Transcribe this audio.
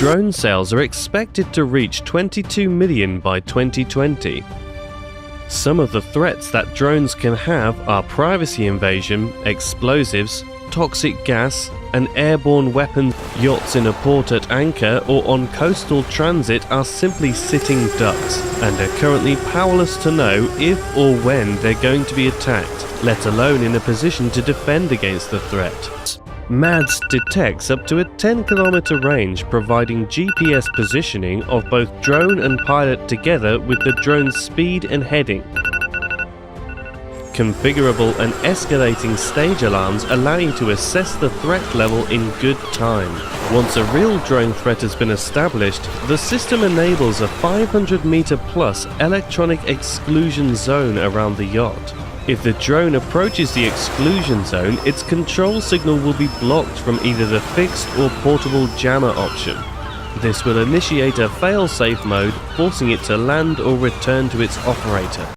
drone sales are expected to reach 22 million by 2020. Some of the threats that drones can have are privacy invasion, explosives, toxic gas, and airborne weapons. Yachts in a port at anchor or on coastal transit are simply sitting ducks and are currently powerless to know if or when they're going to be attacked, let alone in a position to defend against the threat. M.A.D.S detects up to a 10-kilometer range, providing GPS positioning of both drone and pilot together with the drone's speed and heading. Configurable and escalating stage alarms allow you to assess the threat level in good time. Once a real drone threat has been established, the system enables a 500-meter plus electronic exclusion zone around the yacht. If the drone approaches the exclusion zone, its control signal will be blocked from either the fixed or portable jammer option. This will initiate a fail-safe mode, forcing it to land or return to its operator.